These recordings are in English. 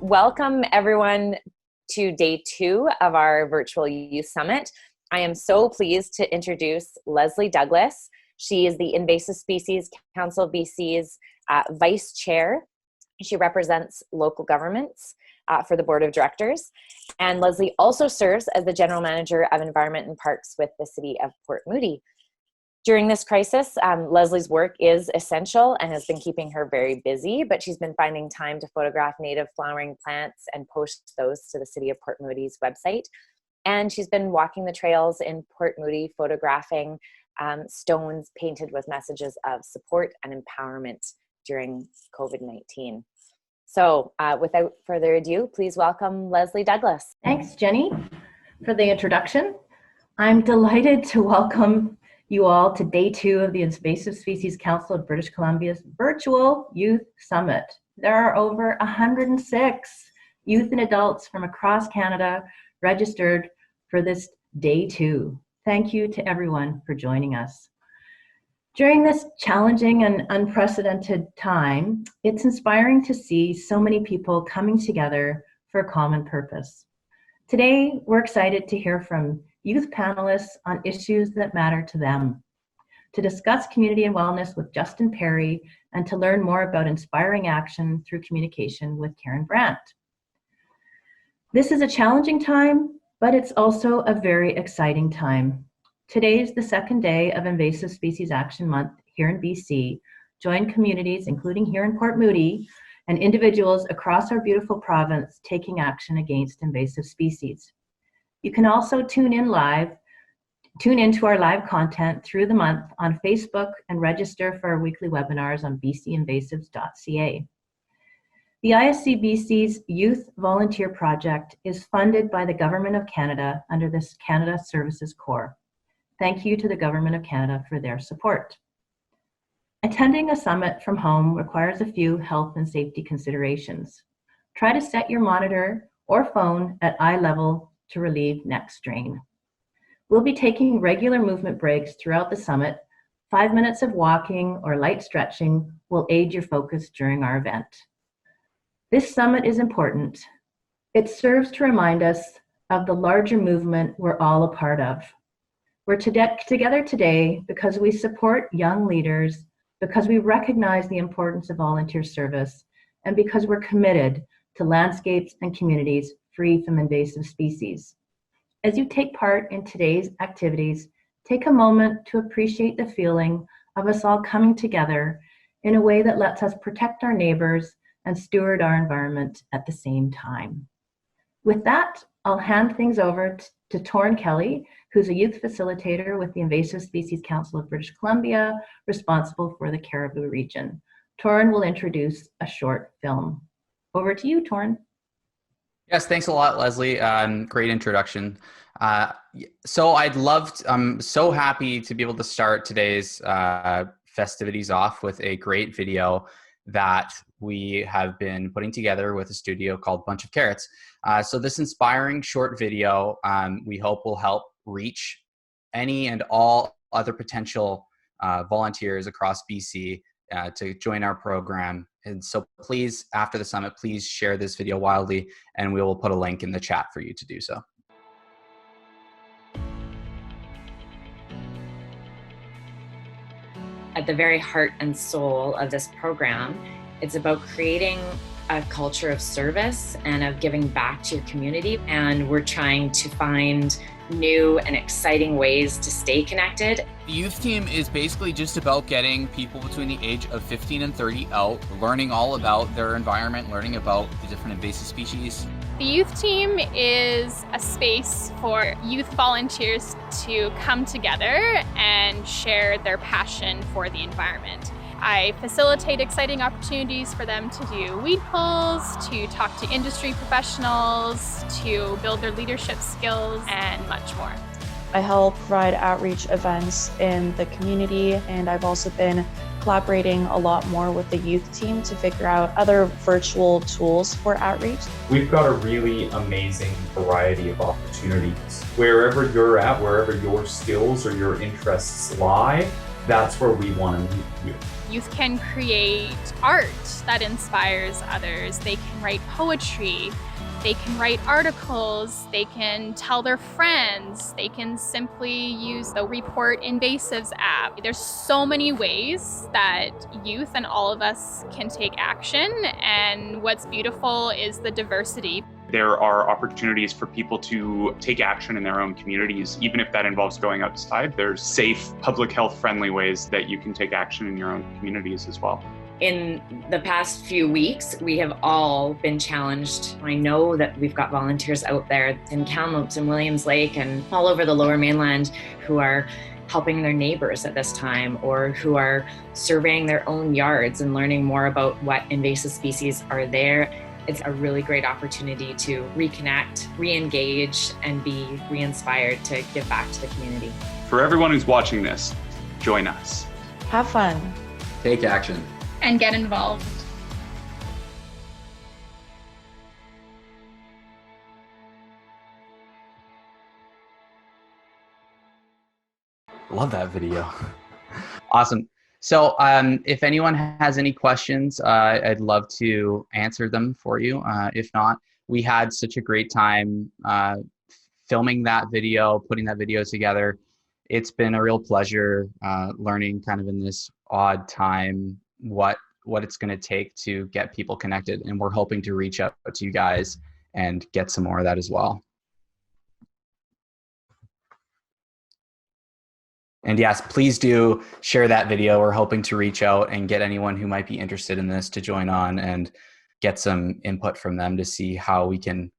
Welcome everyone to day 2 of our virtual youth summit. I am so pleased to introduce Leslie Douglas. She is the Invasive Species Council of BC's Vice Chair. She represents local governments for the Board of Directors. And Leslie also serves as the General Manager of Environment and Parks with the City of Port Moody. During this crisis, Leslie's work is essential and has been keeping her very busy, but she's been finding time to photograph native flowering plants and post those to the City of Port Moody's website. And she's been walking the trails in Port Moody, photographing stones painted with messages of support and empowerment during COVID-19. So without further ado, please welcome Leslie Douglas. Thanks, Jenny, for the introduction. I'm delighted to welcome you all to day 2 of the Invasive Species Council of British Columbia's virtual youth summit. There are over 106 youth and adults from across Canada registered for this day 2. Thank you to everyone for joining us. During this challenging and unprecedented time, it's inspiring to see so many people coming together for a common purpose. Today, we're excited to hear from youth panelists on issues that matter to them, to discuss community and wellness with Justin Perry, and to learn more about inspiring action through communication with Karen Brandt. This is a challenging time, but it's also a very exciting time. Today is the second day of Invasive Species Action Month here in BC. Join communities, including here in Port Moody, and individuals across our beautiful province taking action against invasive species. You can also tune in to our live content through the month on Facebook and register for our weekly webinars on bcinvasives.ca. The ISCBC's Youth Volunteer Project is funded by the Government of Canada under this Canada Services Corps. Thank you to the Government of Canada for their support. Attending a summit from home requires a few health and safety considerations. Try to set your monitor or phone at eye level to relieve neck strain. We'll be taking regular movement breaks throughout the summit. 5 minutes of walking or light stretching will aid your focus during our event. This summit is important. It serves to remind us of the larger movement we're all a part of. We're together today because we support young leaders, because we recognize the importance of volunteer service, and because we're committed to landscapes and communities free from invasive species. As you take part in today's activities, take a moment to appreciate the feeling of us all coming together in a way that lets us protect our neighbors and steward our environment at the same time. With that, I'll hand things over to Torrin Kelly, who's a youth facilitator with the Invasive Species Council of British Columbia, responsible for the Cariboo region. Torrin will introduce a short film. Over to you, Torrin. Yes, thanks a lot, Leslie. Great introduction. I'm so happy to be able to start today's festivities off with a great video that we have been putting together with a studio called Bunch of Carrots. So this inspiring short video, we hope will help reach any and all other potential volunteers across BC to join our program. And so please, after the summit, please share this video wildly, and we will put a link in the chat for you to do so. At the very heart and soul of this program, it's about creating a culture of service and of giving back to your community. And we're trying to find new and exciting ways to stay connected. The youth team is basically just about getting people between the age of 15 and 30 out, learning all about their environment, learning about the different invasive species. The youth team is a space for youth volunteers to come together and share their passion for the environment. I facilitate exciting opportunities for them to do weed pulls, to talk to industry professionals, to build their leadership skills, and much more. I help provide outreach events in the community, and I've also been collaborating a lot more with the youth team to figure out other virtual tools for outreach. We've got a really amazing variety of opportunities. Wherever you're at, wherever your skills or your interests lie, That's where we want to meet you. Youth can create art that inspires others. They can write poetry. They can write articles. They can tell their friends. They can simply use the Report Invasives app. There's so many ways that youth and all of us can take action. And what's beautiful is the diversity. There are opportunities for people to take action in their own communities, even if that involves going outside. There's safe, public health friendly ways that you can take action in your own communities as well. In the past few weeks, we have all been challenged. I know that we've got volunteers out there in Kamloops and Williams Lake and all over the Lower Mainland who are helping their neighbors at this time, or who are surveying their own yards and learning more about what invasive species are there. It's a really great opportunity to reconnect, re-engage, and be re-inspired to give back to the community. For everyone who's watching this, join us. Have fun. Take action. And get involved. Love that video. Awesome. So if anyone has any questions, I'd love to answer them for you. If not, we had such a great time filming that video, putting that video together. It's been a real pleasure learning kind of in this odd time what it's going to take to get people connected. And we're hoping to reach out to you guys and get some more of that as well. And yes, please do share that video. We're hoping to reach out and get anyone who might be interested in this to join on and get some input from them to see how we can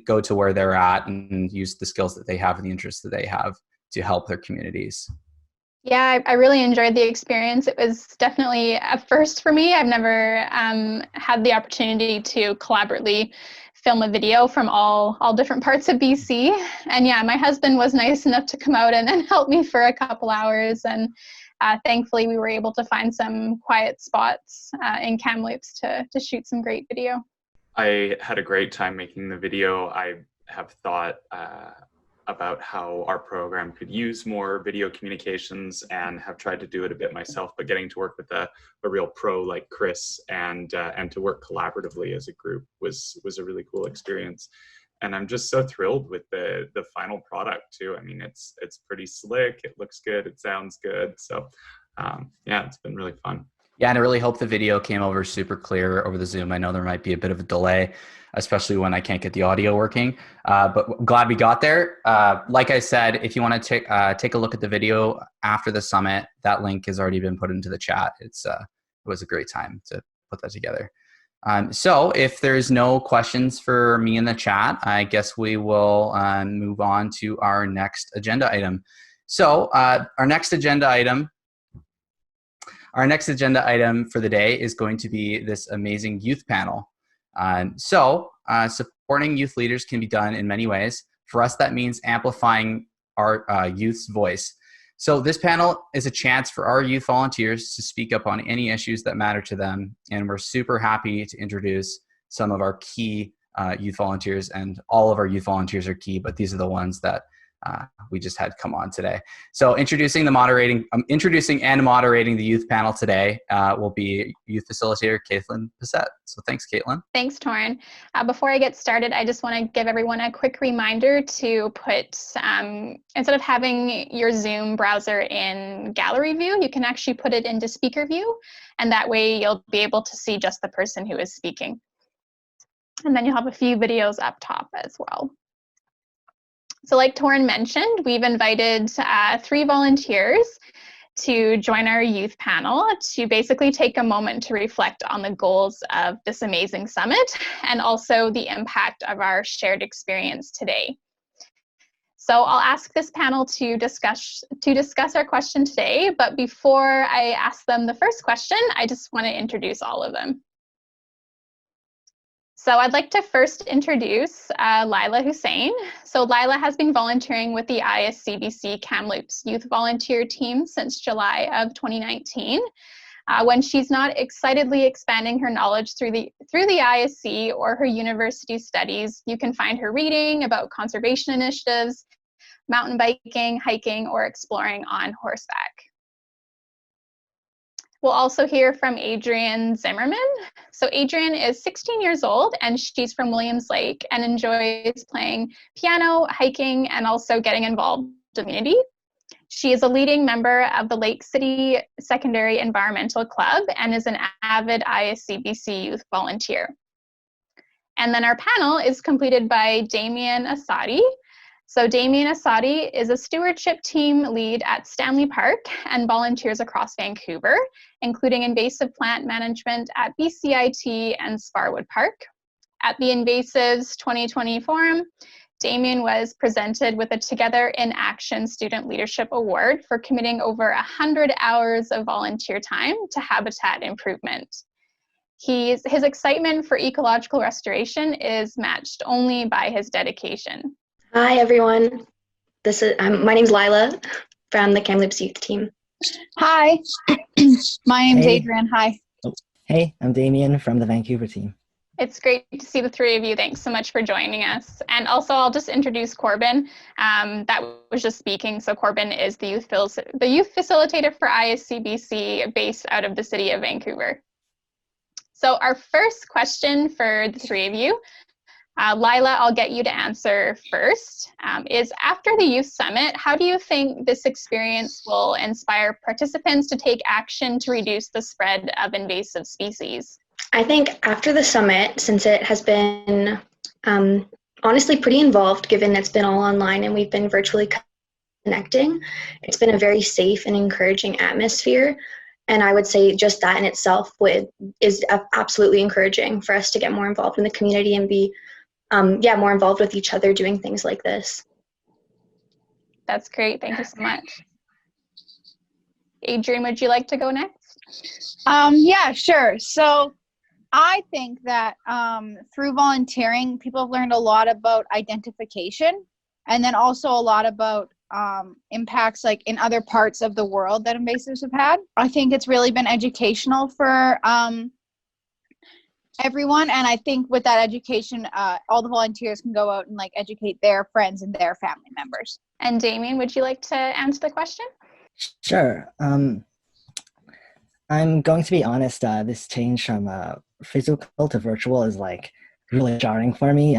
go to where they're at and use the skills that they have and the interests that they have to help their communities. Yeah, I really enjoyed the experience. It was definitely a first for me. I've never had the opportunity to collaboratively film a video from all different parts of BC. And yeah, my husband was nice enough to come out and help me for a couple hours. And thankfully, we were able to find some quiet spots in Kamloops to shoot some great video. I had a great time making the video. I have thought about how our program could use more video communications and have tried to do it a bit myself, but getting to work with a real pro like Chris and to work collaboratively as a group was a really cool experience. And I'm just so thrilled with the final product too. I mean, it's pretty slick, it looks good, it sounds good. So yeah, it's been really fun. Yeah, and I really hope the video came over super clear over the Zoom. I know there might be a bit of a delay, especially when I can't get the audio working, but I'm glad we got there. Like I said, if you want to take a look at the video after the summit, that link has already been put into the chat. It was a great time to put that together. So if there's no questions for me in the chat, I guess we will move on to our next agenda item. So our next agenda item for the day is going to be this amazing youth panel. Supporting youth leaders can be done in many ways. For us, that means amplifying our youth's voice. So this panel is a chance for our youth volunteers to speak up on any issues that matter to them. And we're super happy to introduce some of our key youth volunteers, and all of our youth volunteers are key, but these are the ones that we just had come on today. So introducing and moderating the youth panel today will be youth facilitator Caitlyn Cosette. So thanks, Caitlyn. Thanks, Torrin. Before I get started, I just want to give everyone a quick reminder to put, instead of having your Zoom browser in gallery view, you can actually put it into speaker view, and that way you'll be able to see just the person who is speaking. And then you'll have a few videos up top as well. So like Torrin mentioned, we've invited 3 volunteers to join our youth panel to basically take a moment to reflect on the goals of this amazing summit and also the impact of our shared experience today. So I'll ask this panel to discuss our question today, but before I ask them the first question, I just want to introduce all of them. So I'd like to first introduce Lila Hussein. So Lila has been volunteering with the ISCBC Kamloops Youth Volunteer Team since July of 2019. When she's not excitedly expanding her knowledge through the ISC or her university studies, you can find her reading about conservation initiatives, mountain biking, hiking, or exploring on horseback. We'll also hear from Adrienne Zimmerman. So Adrienne is 16 years old and she's from Williams Lake and enjoys playing piano, hiking, and also getting involved in the community. She is a leading member of the Lake City Secondary Environmental Club and is an avid ISCBC youth volunteer. And then our panel is completed by Damien Asadi. So Damien Asadi is a stewardship team lead at Stanley Park and volunteers across Vancouver, including invasive plant management at BCIT and Sparwood Park. At the Invasives 2020 Forum, Damien was presented with a Together in Action Student Leadership Award for committing over 100 hours of volunteer time to habitat improvement. His excitement for ecological restoration is matched only by his dedication. Hi everyone, my name's Lila from the Kamloops Youth Team. Hi, my name's Hey. Adrienne. Hi. Hey, I'm Damien from the Vancouver team. It's great to see the three of you. Thanks so much for joining us. And also I'll just introduce Corbin. That was just speaking. So Corbin is the youth facilitator for ISCBC based out of the city of Vancouver. So our first question for the three of you, Lila, I'll get you to answer first, is after the Youth Summit, how do you think this experience will inspire participants to take action to reduce the spread of invasive species? I think after the summit, since it has been honestly pretty involved, given it's been all online and we've been virtually connecting, it's been a very safe and encouraging atmosphere. And I would say just that in itself is absolutely encouraging for us to get more involved in the community and be more involved with each other doing things like this. That's great. Thank you so much. Adrienne, would you like to go next? Yeah, sure. So I think that through volunteering, people have learned a lot about identification and then also a lot about impacts like in other parts of the world that invasives have had. I think it's really been educational for everyone, and I think with that education, all the volunteers can go out and like educate their friends and their family members. And Damien, would you like to answer the question? Sure. I'm going to be honest, this change from physical to virtual is like really jarring for me.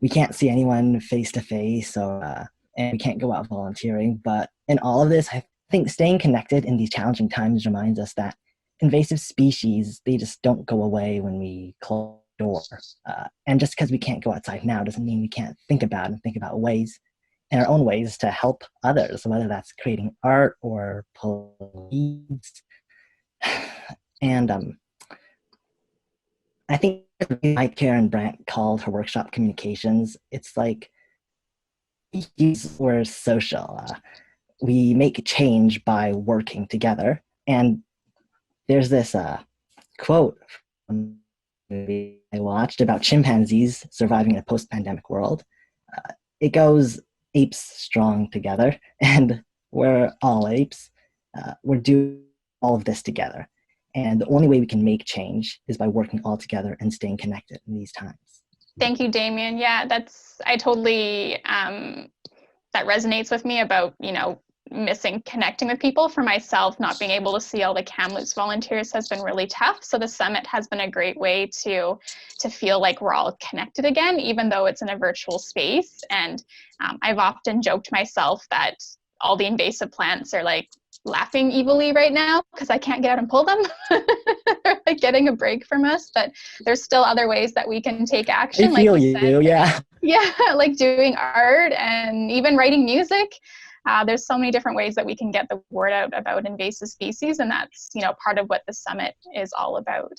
We can't see anyone face to face, and we can't go out volunteering. But in all of this, I think staying connected in these challenging times reminds us that invasive species, they just don't go away when we close the door. And just because we can't go outside now doesn't mean we can't think about ways, in our own ways, to help others, whether that's creating art or police. And I think like Karen Brandt called her workshop communications, it's like we're social. We make change by working together. And there's this quote from a movie I watched about chimpanzees surviving in a post-pandemic world. It goes, apes strong together, and we're all apes. We're doing all of this together. And the only way we can make change is by working all together and staying connected in these times. Thank you, Damien. Yeah, I totally, that resonates with me about, missing connecting with people. For myself, not being able to see all the Kamloops volunteers has been really tough. So the summit has been a great way to feel like we're all connected again, even though it's in a virtual space. And I've often joked myself that all the invasive plants are like laughing evilly right now because I can't get out and pull them. They're like getting a break from us, but there's still other ways that we can take action. I feel you, yeah. Yeah, like doing art and even writing music. There's so many different ways that we can get the word out about invasive species, and that's part of what the summit is all about.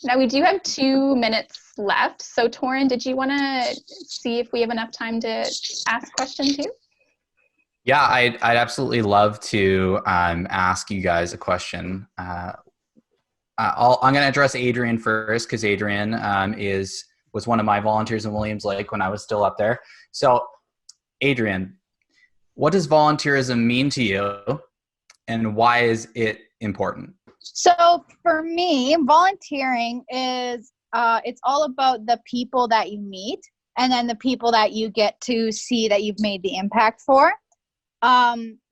Now we do have 2 minutes left, so Torin, did you want to see if we have enough time to ask question 2? Yeah, I'd absolutely love to ask you guys a question. I'm going to address Adrienne first because Adrienne was one of my volunteers in Williams Lake when I was still up there. So, Adrienne, what does volunteerism mean to you, and why is it important? So for me, volunteering is it's all about the people that you meet and then the people that you get to see that you've made the impact for.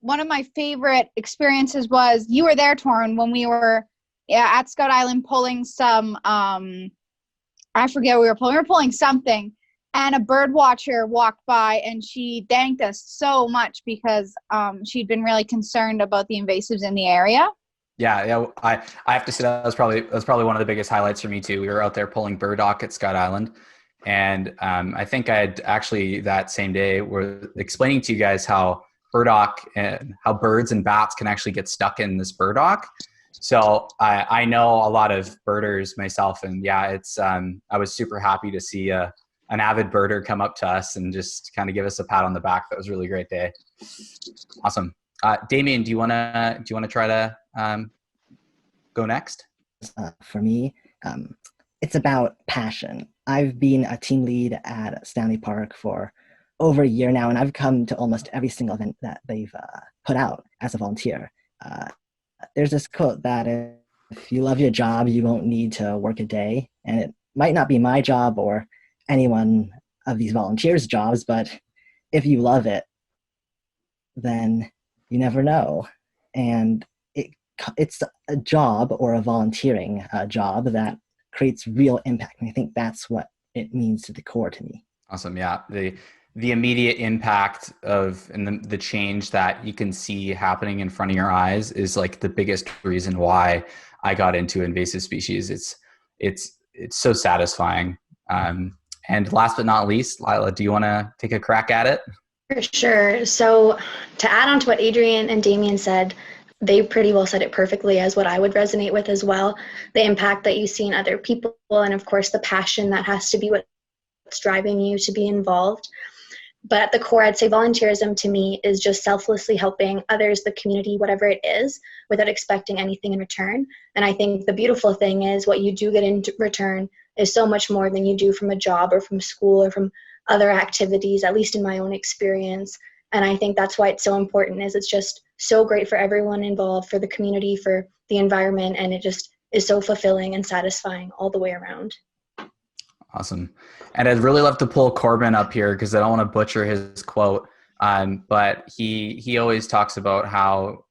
one of my favorite experiences was, you were there, Torrin, when we were at Scout Island pulling some, I forget what we were pulling something, and a bird watcher walked by and she thanked us so much because she'd been really concerned about the invasives in the area. Yeah, I have to say that was probably one of the biggest highlights for me too. We were out there pulling burdock at Scott Island, and I think I had actually that same day were explaining to you guys how burdock and how birds and bats can actually get stuck in this burdock. So I know a lot of birders myself, and yeah, it's I was super happy to see an avid birder come up to us and just kind of give us a pat on the back. That was a really great day. Awesome. Damien, do you wanna try to go next? For me, it's about passion. I've been a team lead at Stanley Park for over a year now, and I've come to almost every single event that they've put out as a volunteer. There's this quote that if you love your job, you won't need to work a day. And it might not be my job or anyone of these volunteers' jobs, but if you love it, then you never know. And it's a job, or a volunteering job, that creates real impact. And I think that's what it means to the core to me. Awesome. Yeah. The immediate impact of and the change that you can see happening in front of your eyes is like the biggest reason why I got into invasive species. It's so satisfying. And last but not least, Lila, do you want to take a crack at it? For sure. So to add on to what Adrian and Damien said, they pretty well said it perfectly as what I would resonate with as well. The impact that you see in other people, and of course the passion that has to be what's driving you to be involved. But at the core, I'd say volunteerism to me is just selflessly helping others, the community, whatever it is, without expecting anything in return. And I think the beautiful thing is what you do get in return is so much more than you do from a job or from school or from other activities, at least in my own experience. And I think that's why it's so important, is it's just so great for everyone involved, for the community, for the environment, and it just is so fulfilling and satisfying all the way around. Awesome. And I'd really love to pull Corbin up here because I don't want to butcher his quote. But he always talks about how,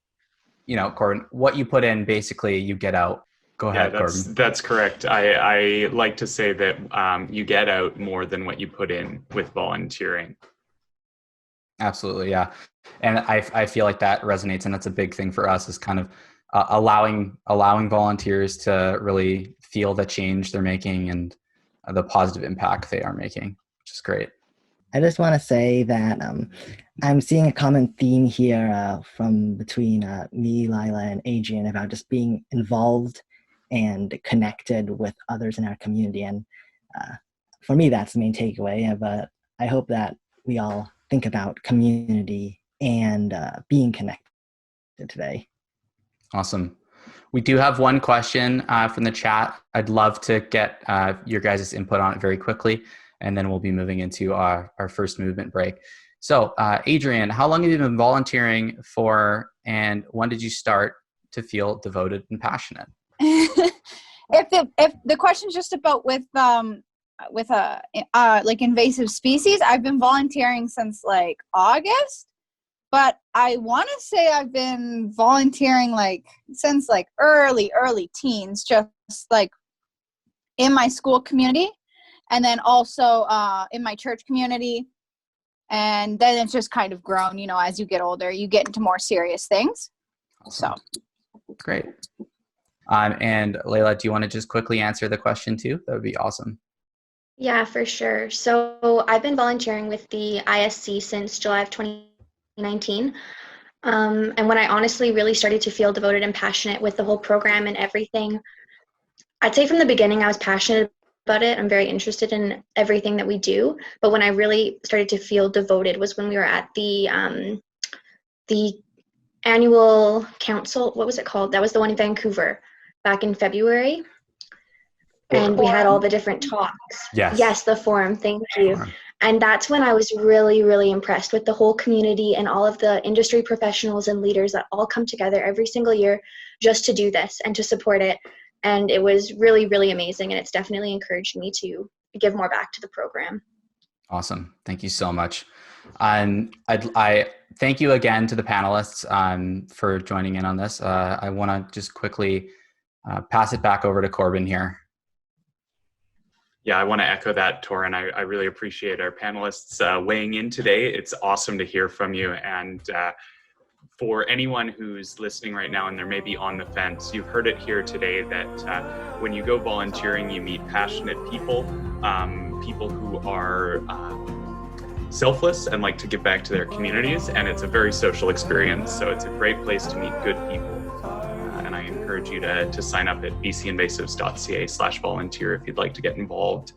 Corbin, what you put in, basically you get out. Go ahead, Corbin. That's correct. I like to say that you get out more than what you put in with volunteering. Absolutely, yeah. And I feel like that resonates, and that's a big thing for us, is kind of allowing volunteers to really feel the change they're making and the positive impact they are making, which is great. I just want to say that I'm seeing a common theme here from between me, Lila, and Adrian about just being involved and connected with others in our community. And for me, that's the main takeaway. But I hope that we all think about community and being connected today. Awesome. We do have one question from the chat. I'd love to get your guys' input on it very quickly, and then we'll be moving into our first movement break. So, Adrian, how long have you been volunteering for, and when did you start to feel devoted and passionate? If the question's just about with like invasive species, I've been volunteering since like August. But I want to say I've been volunteering since early teens, just like in my school community, and then also in my church community. And then it's just kind of grown, as you get older, you get into more serious things. Awesome. So great. And Layla, do you want to just quickly answer the question too? That would be awesome. Yeah, for sure. So I've been volunteering with the ISC since July of 2019. And when I honestly really started to feel devoted and passionate with the whole program and everything, I'd say from the beginning I was passionate about it. I'm very interested in everything that we do. But when I really started to feel devoted was when we were at the annual council. What was it called? That was the one in Vancouver back in February. And we had all the different talks. Yes, the forum. Thank you. And that's when I was really, really impressed with the whole community and all of the industry professionals and leaders that all come together every single year just to do this and to support it. And it was really, really amazing. And it's definitely encouraged me to give more back to the program. Awesome. Thank you so much. I thank you again to the panelists for joining in on this. I want to just quickly pass it back over to Corbin here. Yeah, I want to echo that, Torin. I really appreciate our panelists weighing in today. It's awesome to hear from you. And for anyone who's listening right now and they're maybe on the fence, you've heard it here today that when you go volunteering, you meet passionate people, people who are selfless and like to give back to their communities. And it's a very social experience. So it's a great place to meet good people. And I encourage you to sign up at bcinvasives.ca/volunteer if you'd like to get involved.